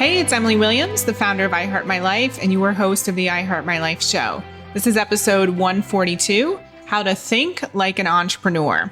Hey, it's Emily Williams, the founder of I Heart My Life and your host of the I Heart My Life show. This is episode 142, How to Think Like an Entrepreneur.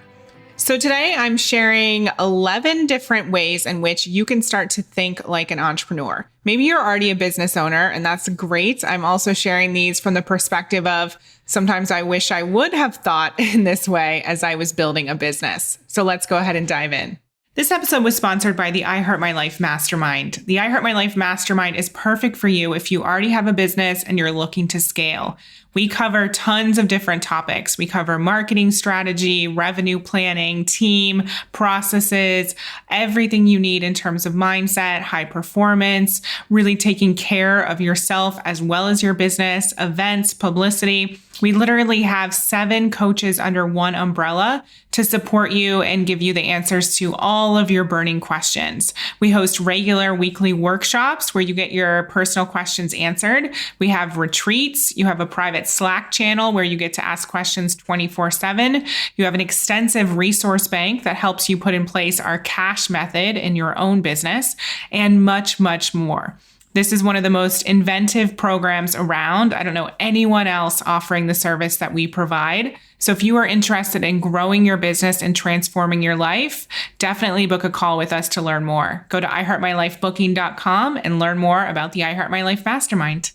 So today I'm sharing 11 different ways in which you can start to think like an entrepreneur. Maybe you're already a business owner, and that's great. I'm also sharing these from the perspective of sometimes I wish I would have thought in this way as I was building a business. So let's go ahead and dive in. This episode was sponsored by the I Heart My Life Mastermind. The I Heart My Life Mastermind is perfect for you if you already have a business and you're looking to scale. We cover tons of different topics. We cover marketing strategy, revenue planning, team, processes, everything you need in terms of mindset, high performance, really taking care of yourself as well as your business, events, publicity. We literally have 7 coaches under one umbrella to support you and give you the answers to all of your burning questions. We host regular weekly workshops where you get your personal questions answered. We have retreats. You have a private Slack channel where you get to ask questions 24/7. You have an extensive resource bank that helps you put in place our cash method in your own business, and much, much more. This is one of the most inventive programs around. I don't know anyone else offering the service that we provide. So if you are interested in growing your business and transforming your life, definitely book a call with us to learn more. Go to iheartmylifebooking.com and learn more about the I Heart My Life Mastermind.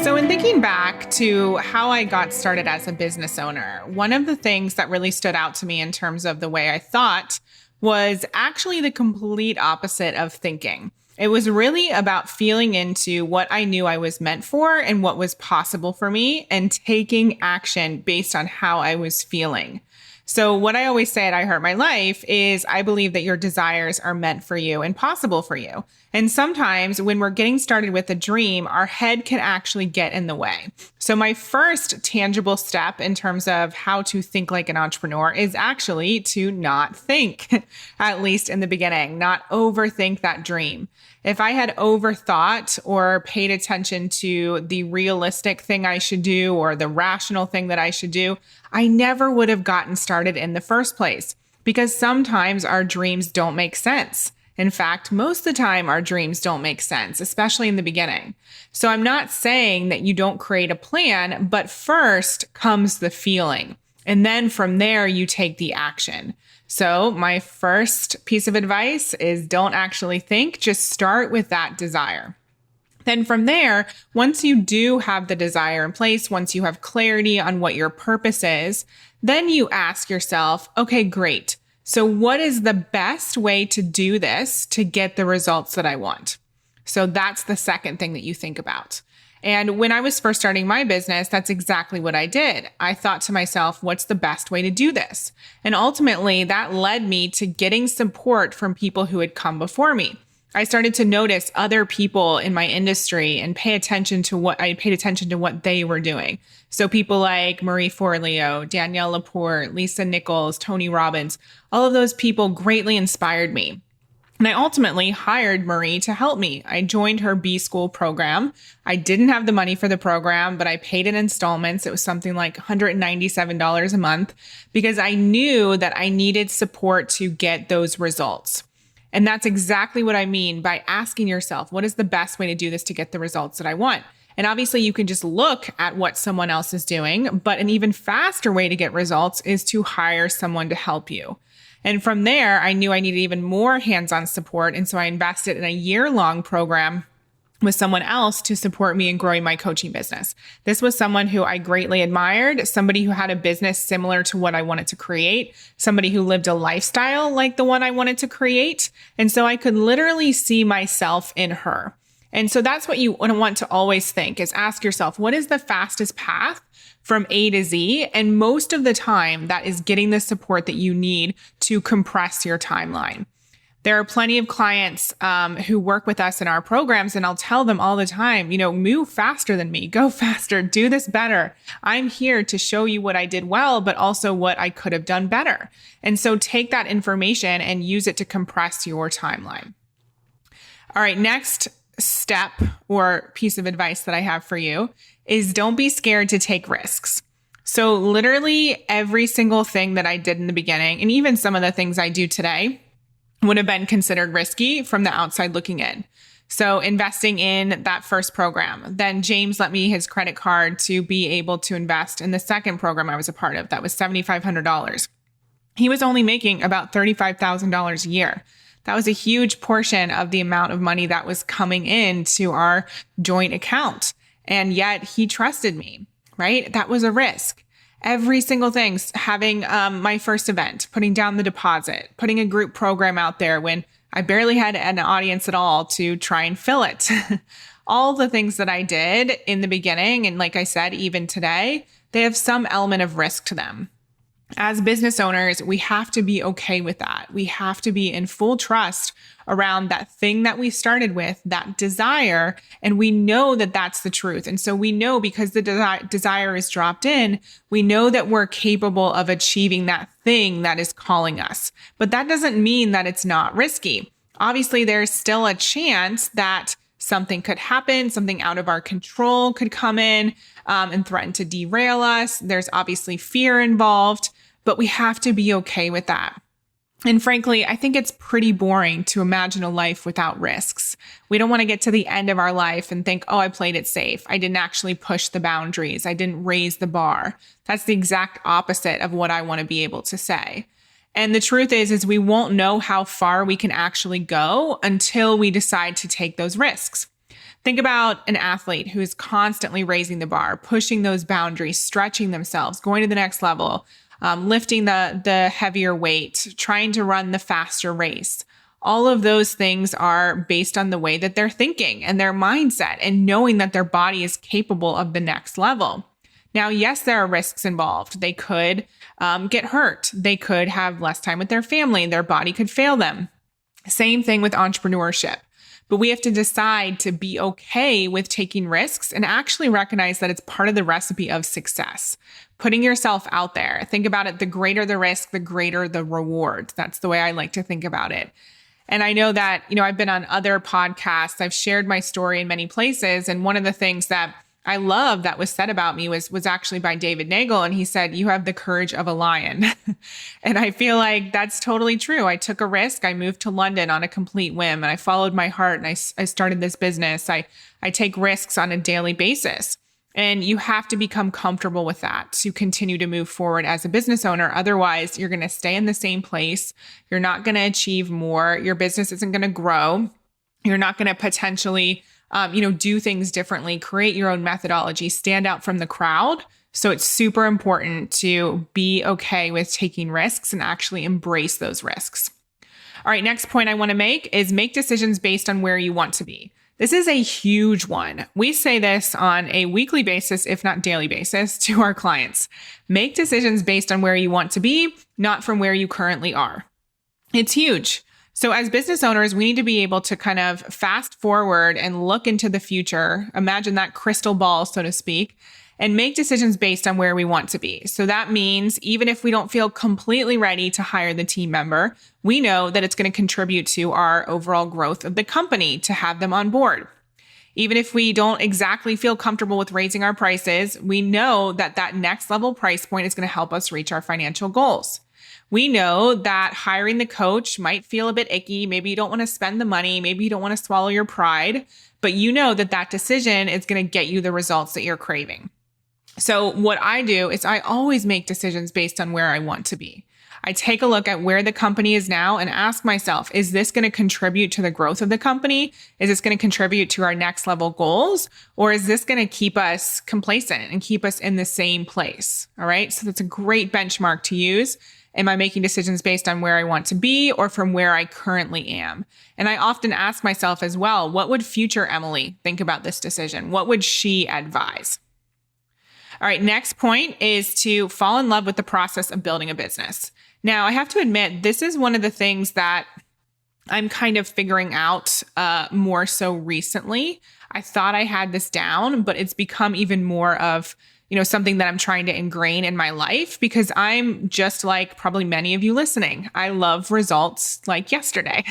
So in thinking back to how I got started as a business owner, one of the things that really stood out to me in terms of the way I thought was actually the complete opposite of thinking. It was really about feeling into what I knew I was meant for and what was possible for me and taking action based on how I was feeling. So what I always say at I Heart My Life is I believe that your desires are meant for you and possible for you. And sometimes when we're getting started with a dream, our head can actually get in the way. So my first tangible step in terms of how to think like an entrepreneur is actually to not think, at least in the beginning, not overthink that dream. If I had overthought or paid attention to the realistic thing I should do or the rational thing that I should do, I never would have gotten started in the first place, because sometimes our dreams don't make sense. In fact, most of the time our dreams don't make sense, especially in the beginning. So I'm not saying that you don't create a plan, but first comes the feeling. And then from there, you take the action. So my first piece of advice is don't actually think, just start with that desire. Then from there, once you do have the desire in place, once you have clarity on what your purpose is, then you ask yourself, okay, great. So what is the best way to do this to get the results that I want? So that's the second thing that you think about. And when I was first starting my business, that's exactly what I did. I thought to myself, what's the best way to do this? And ultimately, that led me to getting support from people who had come before me. I started to notice other people in my industry and pay attention to what they were doing. So people like Marie Forleo, Danielle Laporte, Lisa Nichols, Tony Robbins, all of those people greatly inspired me. And I ultimately hired Marie to help me. I joined her B School program. I didn't have the money for the program, but I paid in installments. It was something like $197 a month because I knew that I needed support to get those results. And that's exactly what I mean by asking yourself, what is the best way to do this to get the results that I want? And obviously you can just look at what someone else is doing, but an even faster way to get results is to hire someone to help you. And from there, I knew I needed even more hands-on support. And so I invested in a year-long program with someone else to support me in growing my coaching business. This was someone who I greatly admired, somebody who had a business similar to what I wanted to create, somebody who lived a lifestyle like the one I wanted to create. And so I could literally see myself in her. And so that's what you want to always think is ask yourself, what is the fastest path from A to Z? And most of the time, that is getting the support that you need to compress your timeline. There are plenty of clients who work with us in our programs, and I'll tell them all the time, move faster than me, go faster, do this better. I'm here to show you what I did well, but also what I could have done better. And so take that information and use it to compress your timeline. All right, next step or piece of advice that I have for you is don't be scared to take risks. So literally every single thing that I did in the beginning, and even some of the things I do today, would have been considered risky from the outside looking in. So investing in that first program, then James lent me his credit card to be able to invest in the second program I was a part of. That was $7,500. He was only making about $35,000 a year. That was a huge portion of the amount of money that was coming into our joint account. And yet he trusted me, right? That was a risk. Every single thing, having my first event, putting down the deposit, putting a group program out there when I barely had an audience at all to try and fill it. All the things that I did in the beginning, and like I said, even today, they have some element of risk to them. As business owners, we have to be okay with that. We have to be in full trust around that thing that we started with, that desire, and we know that that's the truth. And so we know, because the desire is dropped in, we know that we're capable of achieving that thing that is calling us. But that doesn't mean that it's not risky. Obviously, there's still a chance that something could happen, something out of our control could come in and threaten to derail us. There's obviously fear involved, but we have to be okay with that. And frankly, I think it's pretty boring to imagine a life without risks. We don't want to get to the end of our life and think, oh, I played it safe. I didn't actually push the boundaries. I didn't raise the bar. That's the exact opposite of what I want to be able to say. And the truth is we won't know how far we can actually go until we decide to take those risks. Think about an athlete who is constantly raising the bar, pushing those boundaries, stretching themselves, going to the next level, lifting the heavier weight, trying to run the faster race. All of those things are based on the way that they're thinking and their mindset and knowing that their body is capable of the next level. Now, yes, there are risks involved. They could get hurt. They could have less time with their family. Their body could fail them. Same thing with entrepreneurship. But we have to decide to be okay with taking risks and actually recognize that it's part of the recipe of success. Putting yourself out there. Think about it. The greater the risk, the greater the reward. That's the way I like to think about it. And I know that, I've been on other podcasts. I've shared my story in many places. And one of the things that I love that was said about me was actually by David Nagel. And he said, you have the courage of a lion. And I feel like that's totally true. I took a risk. I moved to London on a complete whim and I followed my heart and I started this business. I take risks on a daily basis. And you have to become comfortable with that to continue to move forward as a business owner. Otherwise, you're going to stay in the same place. You're not going to achieve more. Your business isn't going to grow. You're not going to potentially do things differently, create your own methodology, stand out from the crowd. So it's super important to be okay with taking risks and actually embrace those risks. All right, next point I want to make is make decisions based on where you want to be. This is a huge one. We say this on a weekly basis, if not daily basis, to our clients. Make decisions based on where you want to be, not from where you currently are. It's huge. So as business owners, we need to be able to kind of fast forward and look into the future, imagine that crystal ball, so to speak, and make decisions based on where we want to be. So that means even if we don't feel completely ready to hire the team member, we know that it's going to contribute to our overall growth of the company to have them on board. Even if we don't exactly feel comfortable with raising our prices, we know that that next level price point is going to help us reach our financial goals. We know that hiring the coach might feel a bit icky. Maybe you don't want to spend the money. Maybe you don't want to swallow your pride, but you know that that decision is going to get you the results that you're craving. So what I do is I always make decisions based on where I want to be. I take a look at where the company is now and ask myself, is this going to contribute to the growth of the company? Is this going to contribute to our next level goals? Or is this going to keep us complacent and keep us in the same place? All right. So that's a great benchmark to use. Am I making decisions based on where I want to be or from where I currently am? And I often ask myself as well, what would future Emily think about this decision? What would she advise? All right, next point is to fall in love with the process of building a business. Now, I have to admit, this is one of the things that I'm kind of figuring out more so recently. I thought I had this down, but it's become even more of something that I'm trying to ingrain in my life because I'm just like probably many of you listening. I love results like yesterday.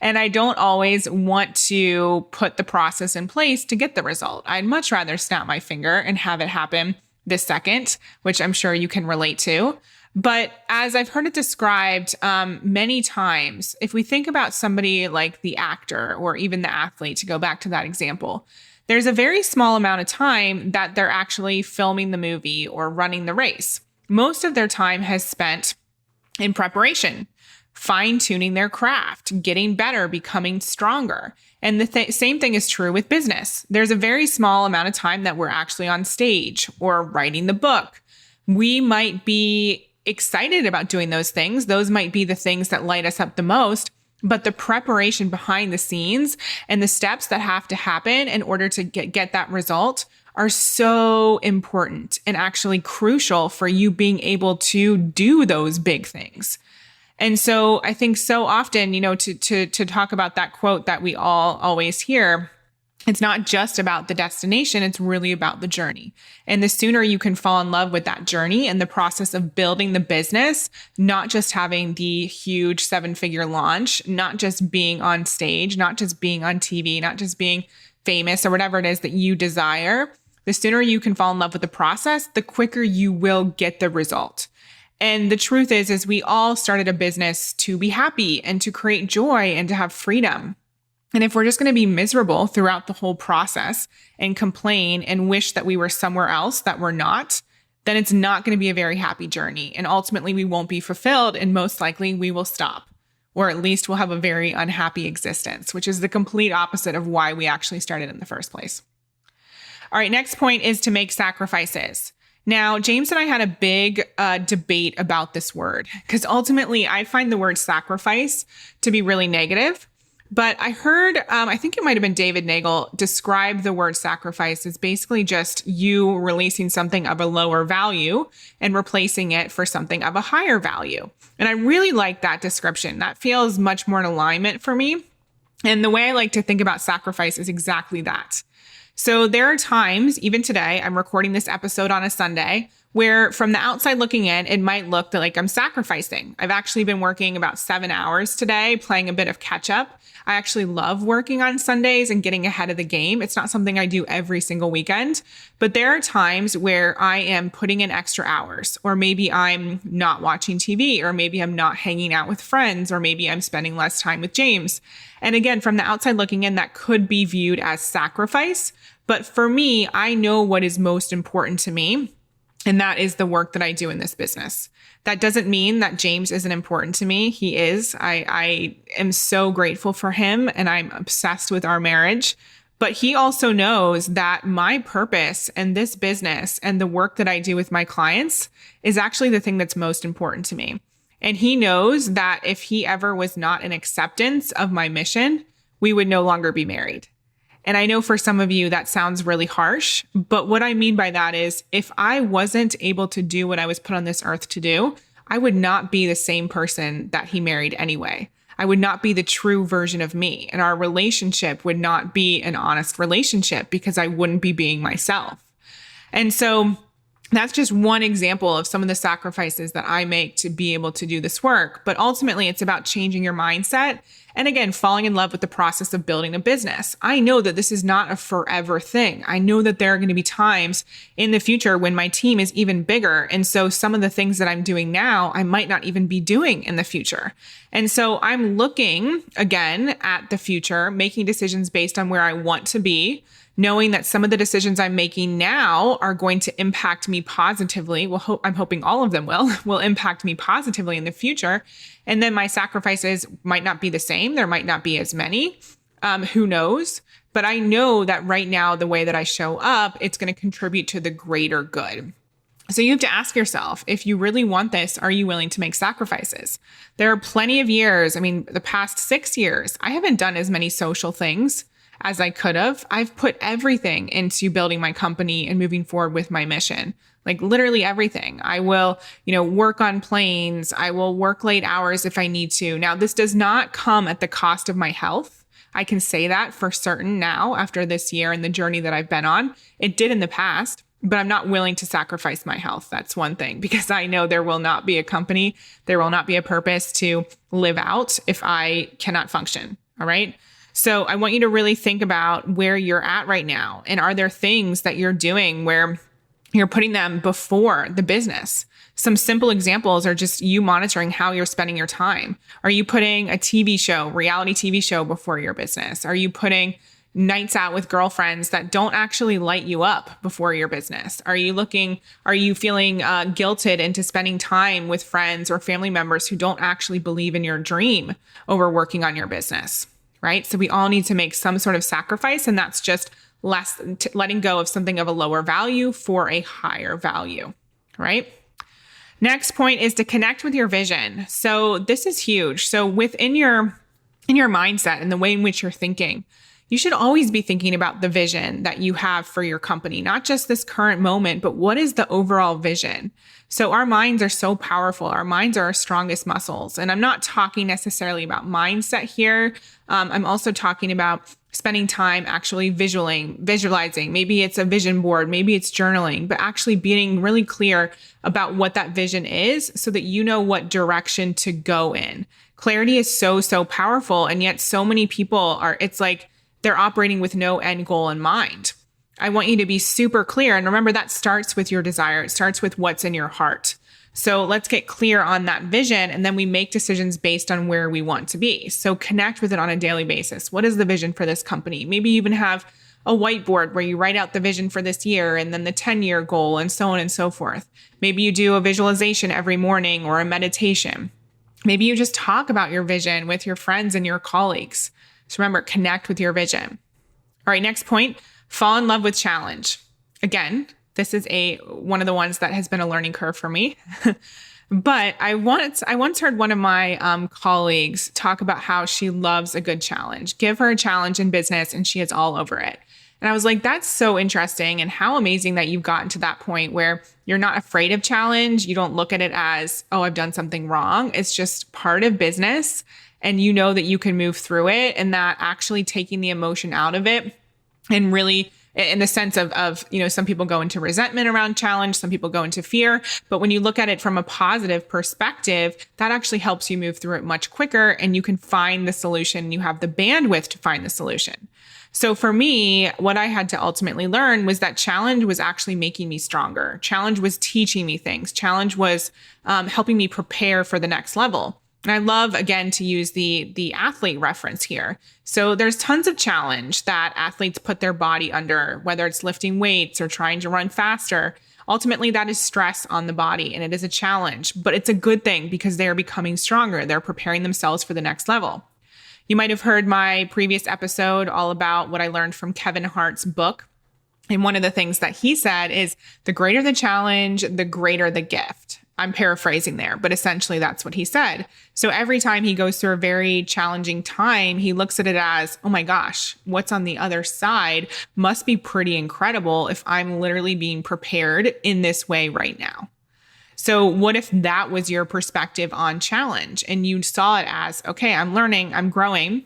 And I don't always want to put the process in place to get the result. I'd much rather snap my finger and have it happen this second, which I'm sure you can relate to. But as I've heard it described many times, if we think about somebody like the actor or even the athlete, to go back to that example, there's a very small amount of time that they're actually filming the movie or running the race. Most of their time has spent in preparation, fine-tuning their craft, getting better, becoming stronger. And the same thing is true with business. There's a very small amount of time that we're actually on stage or writing the book. We might be excited about doing those things. Those might be the things that light us up the most, but the preparation behind the scenes and the steps that have to happen in order to get that result are so important and actually crucial for you being able to do those big things. And so I think so often, to talk about that quote that we all always hear, it's not just about the destination, it's really about the journey. And the sooner you can fall in love with that journey and the process of building the business, not just having the huge 7-figure launch, not just being on stage, not just being on TV, not just being famous or whatever it is that you desire, the sooner you can fall in love with the process, the quicker you will get the result. And the truth is we all started a business to be happy and to create joy and to have freedom. And if we're just going to be miserable throughout the whole process and complain and wish that we were somewhere else that we're not, then it's not going to be a very happy journey. And ultimately, we won't be fulfilled. And most likely, we will stop, or at least we'll have a very unhappy existence, which is the complete opposite of why we actually started in the first place. All right, next point is to make sacrifices. Now, James and I had a big debate about this word because ultimately, I find the word sacrifice to be really negative. But I heard, I think it might have been David Nagel, describe the word sacrifice as basically just you releasing something of a lower value and replacing it for something of a higher value. And I really like that description. That feels much more in alignment for me. And the way I like to think about sacrifice is exactly that. So there are times, even today, I'm recording this episode on a Sunday, where from the outside looking in, it might look like I'm sacrificing. I've actually been working about 7 hours today, playing a bit of catch up. I actually love working on Sundays and getting ahead of the game. It's not something I do every single weekend, but there are times where I am putting in extra hours, or maybe I'm not watching TV, or maybe I'm not hanging out with friends, or maybe I'm spending less time with James. And again, from the outside looking in, that could be viewed as sacrifice. But for me, I know what is most important to me. And that is the work that I do in this business. That doesn't mean that James isn't important to me. He is. I am so grateful for him and I'm obsessed with our marriage. But he also knows that my purpose and this business and the work that I do with my clients is actually the thing that's most important to me. And he knows that if he ever was not in acceptance of my mission, we would no longer be married. And I know for some of you that sounds really harsh, but what I mean by that is if I wasn't able to do what I was put on this earth to do, I would not be the same person that he married anyway. I would not be the true version of me, and our relationship would not be an honest relationship because I wouldn't be being myself. And so that's just one example of some of the sacrifices that I make to be able to do this work. But ultimately, it's about changing your mindset. And again, falling in love with the process of building a business. I know that this is not a forever thing. I know that there are going to be times in the future when my team is even bigger. And so some of the things that I'm doing now, I might not even be doing in the future. And so I'm looking again at the future, making decisions based on where I want to be, knowing that some of the decisions I'm making now are going to impact me positively. Well, I'm hoping all of them will impact me positively in the future. And then my sacrifices might not be the same. There might not be as many. Who knows? But I know that right now, the way that I show up, it's going to contribute to the greater good. So you have to ask yourself, if you really want this, are you willing to make sacrifices? There are plenty of years. I mean, the past 6 years, I haven't done as many social things as I could have. I've put everything into building my company and moving forward with my mission. Like literally everything. I will, work on planes. I will work late hours if I need to. Now, this does not come at the cost of my health. I can say that for certain now after this year and the journey that I've been on. It did in the past, but I'm not willing to sacrifice my health. That's one thing, because I know there will not be a company, there will not be a purpose to live out if I cannot function. All right. So I want you to really think about where you're at right now. And are there things that you're doing where you're putting them before the business? Some simple examples are just you monitoring how you're spending your time. Are you putting a TV show, reality TV show before your business? Are you putting nights out with girlfriends that don't actually light you up before your business? Are you feeling guilted into spending time with friends or family members who don't actually believe in your dream over working on your business, right? So we all need to make some sort of sacrifice, and that's just letting go of something of a lower value for a higher value, right? Next point is to connect with your vision. So this is huge. So within your mindset and the way in which you're thinking, you should always be thinking about the vision that you have for your company, not just this current moment, but what is the overall vision? So our minds are so powerful. Our minds are our strongest muscles. And I'm not talking necessarily about mindset here. I'm also talking about spending time actually visualizing. Maybe it's a vision board, maybe it's journaling, but actually being really clear about what that vision is so that you know what direction to go in. Clarity is so, so powerful. And yet so many people it's like they're operating with no end goal in mind. I want you to be super clear. And remember, that starts with your desire. It starts with what's in your heart. So let's get clear on that vision, and then we make decisions based on where we want to be. So connect with it on a daily basis. What is the vision for this company? Maybe you even have a whiteboard where you write out the vision for this year and then the 10-year goal and so on and so forth. Maybe you do a visualization every morning or a meditation. Maybe you just talk about your vision with your friends and your colleagues. So remember, connect with your vision. All right, next point, fall in love with challenge. Again, this is one of the ones that has been a learning curve for me. But I once heard one of my colleagues talk about how she loves a good challenge. Give her a challenge in business and she is all over it. And I was like, that's so interesting. And how amazing that you've gotten to that point where you're not afraid of challenge. You don't look at it as, oh, I've done something wrong. It's just part of business. And you know that you can move through it, and that actually taking the emotion out of it, and really in the sense of, some people go into resentment around challenge, some people go into fear. But when you look at it from a positive perspective, that actually helps you move through it much quicker, and you can find the solution. You have the bandwidth to find the solution. So for me, what I had to ultimately learn was that challenge was actually making me stronger. Challenge was teaching me things. Challenge was helping me prepare for the next level. And I love, again, to use the athlete reference here. So there's tons of challenge that athletes put their body under, whether it's lifting weights or trying to run faster. Ultimately, that is stress on the body, and it is a challenge, but it's a good thing because they are becoming stronger. They're preparing themselves for the next level. You might have heard my previous episode all about what I learned from Kevin Hart's book. And one of the things that he said is the greater the challenge, the greater the gift. I'm paraphrasing there, but essentially that's what he said. So every time he goes through a very challenging time, he looks at it as, oh my gosh, what's on the other side must be pretty incredible if I'm literally being prepared in this way right now. So what if that was your perspective on challenge and you saw it as, okay, I'm learning, I'm growing.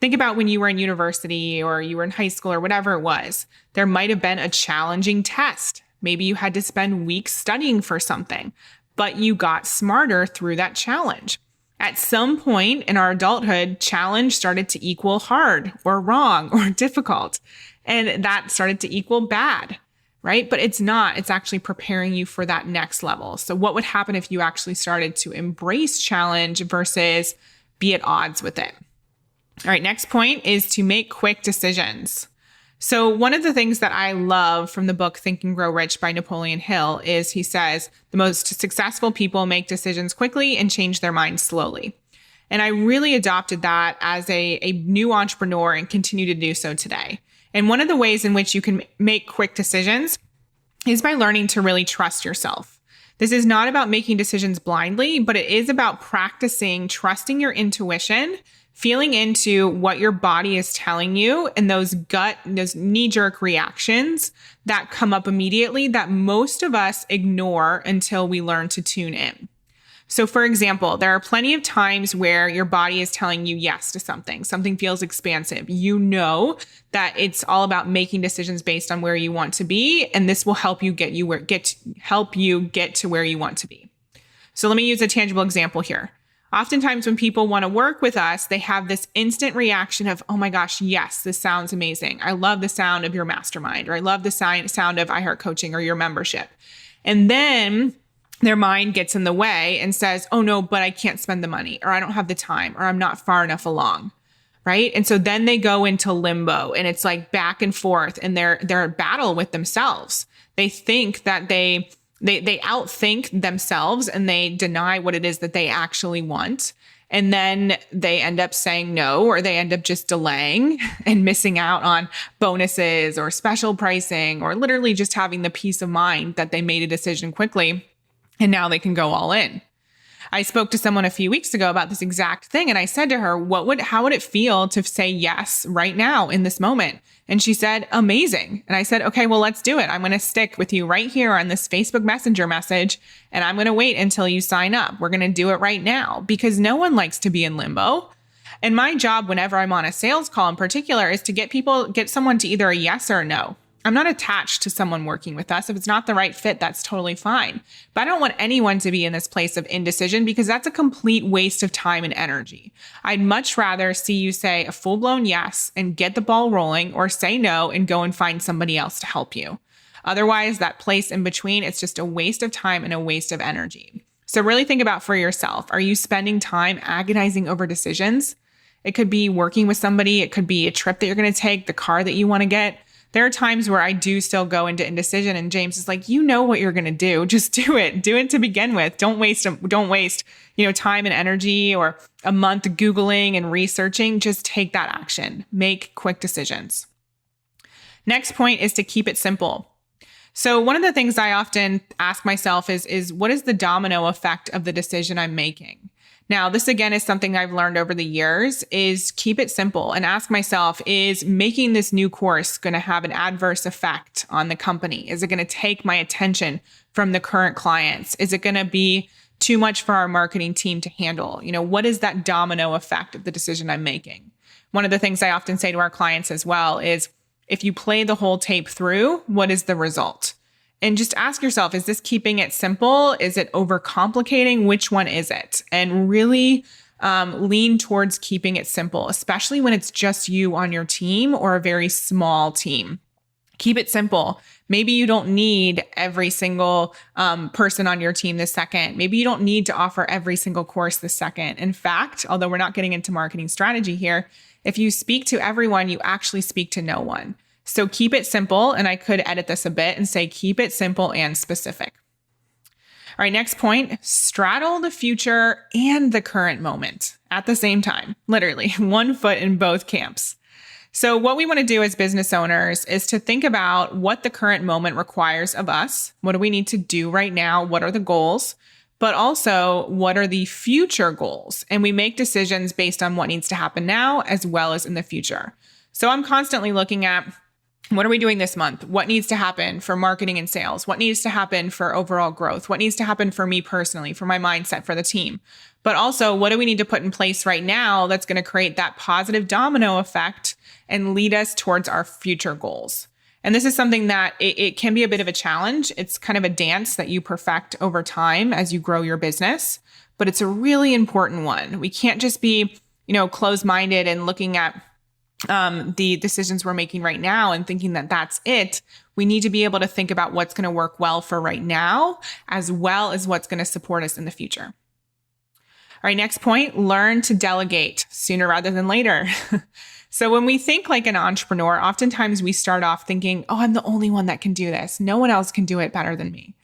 Think about when you were in university or you were in high school or whatever it was. There might have been a challenging test. Maybe you had to spend weeks studying for something, but you got smarter through that challenge. At some point in our adulthood, challenge started to equal hard or wrong or difficult. And that started to equal bad, right? But it's not. It's actually preparing you for that next level. So what would happen if you actually started to embrace challenge versus be at odds with it? All right, next point is to make quick decisions. So one of the things that I love from the book Think and Grow Rich by Napoleon Hill is he says, the most successful people make decisions quickly and change their minds slowly. And I really adopted that as a new entrepreneur and continue to do so today. And one of the ways in which you can make quick decisions is by learning to really trust yourself. This is not about making decisions blindly, but it is about practicing trusting your intuition, feeling into what your body is telling you, and those knee-jerk reactions that come up immediately that most of us ignore until we learn to tune in. So for example, there are plenty of times where your body is telling you yes to something. Something feels expansive. You know that it's all about making decisions based on where you want to be, and this will help you get to where you want to be. So let me use a tangible example here. Oftentimes when people want to work with us, they have this instant reaction of, oh my gosh, yes, this sounds amazing. I love the sound of your mastermind, or I love the sound of iHeart Coaching or your membership. And then their mind gets in the way and says, oh no, but I can't spend the money, or I don't have the time, or I'm not far enough along. Right. And so then they go into limbo, and it's like back and forth, and they're at battle with themselves. They think that they outthink themselves, and they deny what it is that they actually want. And then they end up saying no, or they end up just delaying and missing out on bonuses or special pricing, or literally just having the peace of mind that they made a decision quickly and now they can go all in. I spoke to someone a few weeks ago about this exact thing. And I said to her, how would it feel to say yes right now in this moment? And she said, amazing. And I said, okay, well, let's do it. I'm going to stick with you right here on this Facebook Messenger message, and I'm going to wait until you sign up. We're going to do it right now, because no one likes to be in limbo. And my job, whenever I'm on a sales call in particular, is to get someone to either a yes or a no. I'm not attached to someone working with us. If it's not the right fit, that's totally fine. But I don't want anyone to be in this place of indecision, because that's a complete waste of time and energy. I'd much rather see you say a full-blown yes and get the ball rolling, or say no and go and find somebody else to help you. Otherwise, that place in between, it's just a waste of time and a waste of energy. So really think about for yourself. Are you spending time agonizing over decisions? It could be working with somebody. It could be a trip that you're going to take, the car that you want to get. There are times where I do still go into indecision, and James is like, you know what you're going to do. Just do it. Do it to begin with. Don't waste, time and energy or a month Googling and researching. Just take that action. Make quick decisions. Next point is to keep it simple. So one of the things I often ask myself is what is the domino effect of the decision I'm making? Now, this again is something I've learned over the years, is keep it simple and ask myself, is making this new course going to have an adverse effect on the company? Is it going to take my attention from the current clients? Is it going to be too much for our marketing team to handle? What is that domino effect of the decision I'm making? One of the things I often say to our clients as well is, if you play the whole tape through, what is the result? And just ask yourself, is this keeping it simple? Is it overcomplicating? Which one is it? And really lean towards keeping it simple, especially when it's just you on your team or a very small team. Keep it simple. Maybe you don't need every single person on your team this second. Maybe you don't need to offer every single course this second. In fact, although we're not getting into marketing strategy here, if you speak to everyone, you actually speak to no one. So keep it simple. And I could edit this a bit and say, keep it simple and specific. All right, next point, straddle the future and the current moment at the same time, literally one foot in both camps. So what we want to do as business owners is to think about what the current moment requires of us. What do we need to do right now? What are the goals? But also, what are the future goals? And we make decisions based on what needs to happen now as well as in the future. So I'm constantly looking at, what are we doing this month? What needs to happen for marketing and sales? What needs to happen for overall growth? What needs to happen for me personally, for my mindset, for the team? But also, what do we need to put in place right now that's going to create that positive domino effect and lead us towards our future goals? And this is something that it can be a bit of a challenge. It's kind of a dance that you perfect over time as you grow your business, but it's a really important one. We can't just be, closed-minded and looking at the decisions we're making right now and thinking that that's it. We need to be able to think about what's going to work well for right now, as well as what's going to support us in the future. All right, next point, learn to delegate sooner rather than later. So when we think like an entrepreneur, oftentimes we start off thinking, oh, I'm the only one that can do this. No one else can do it better than me.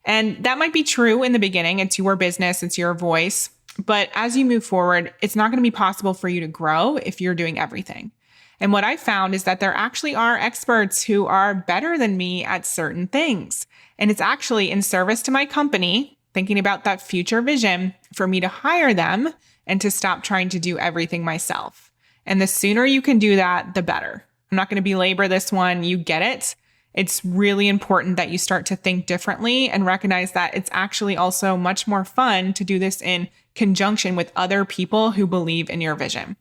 And that might be true in the beginning. It's your business, it's your voice. But as you move forward, it's not going to be possible for you to grow if you're doing everything. And what I found is that there actually are experts who are better than me at certain things. And it's actually in service to my company, thinking about that future vision, for me to hire them and to stop trying to do everything myself. And the sooner you can do that, the better. I'm not going to belabor this one. You get it. It's really important that you start to think differently and recognize that it's actually also much more fun to do this in conjunction with other people who believe in your vision.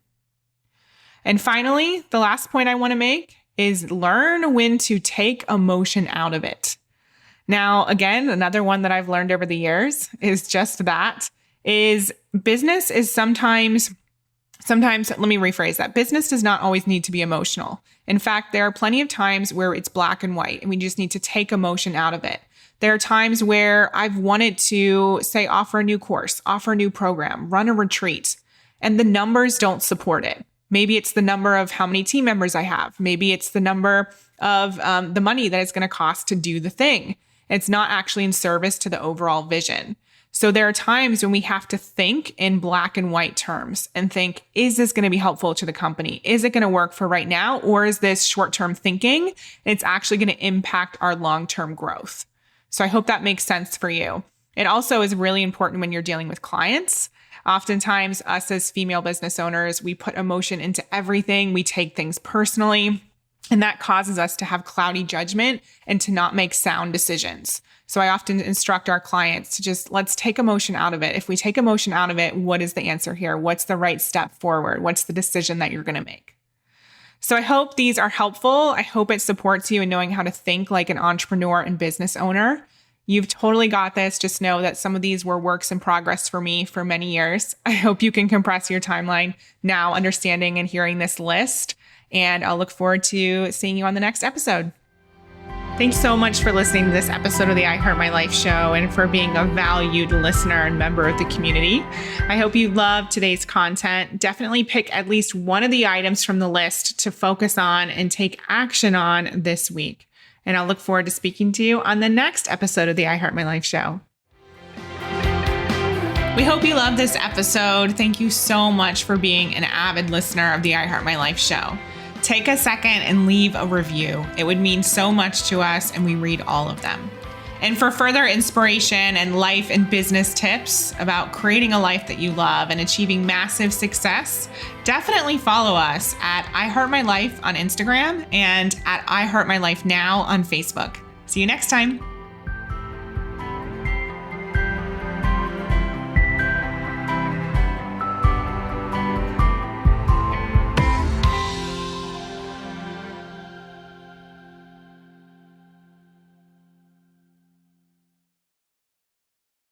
And finally, the last point I want to make is learn when to take emotion out of it. Now, again, another one that I've learned over the years is just that, is business is sometimes, let me rephrase that. Business does not always need to be emotional. In fact, there are plenty of times where it's black and white and we just need to take emotion out of it. There are times where I've wanted to say, offer a new course, offer a new program, run a retreat, and the numbers don't support it. Maybe it's the number of how many team members I have. Maybe it's the number of the money that it's going to cost to do the thing. It's not actually in service to the overall vision. So there are times when we have to think in black and white terms and think, is this going to be helpful to the company? Is it going to work for right now? Or is this short-term thinking? It's actually going to impact our long-term growth. So I hope that makes sense for you. It also is really important when you're dealing with clients. Oftentimes, us as female business owners, we put emotion into everything. We take things personally, and that causes us to have cloudy judgment and to not make sound decisions. So I often instruct our clients to just, let's take emotion out of it. If we take emotion out of it, what is the answer here? What's the right step forward? What's the decision that you're going to make? So I hope these are helpful. I hope it supports you in knowing how to think like an entrepreneur and business owner. You've totally got this. Just know that some of these were works in progress for me for many years. I hope you can compress your timeline now, understanding and hearing this list. And I'll look forward to seeing you on the next episode. Thanks so much for listening to this episode of the I Heart My Life show and for being a valued listener and member of the community. I hope you loved today's content. Definitely pick at least one of the items from the list to focus on and take action on this week. And I'll look forward to speaking to you on the next episode of the I Heart My Life show. We hope you loved this episode. Thank you so much for being an avid listener of the I Heart My Life show. Take a second and leave a review. It would mean so much to us, and we read all of them. And for further inspiration and life and business tips about creating a life that you love and achieving massive success, definitely follow us at I Heart My Life on Instagram and at I Heart My Life Now on Facebook. See you next time.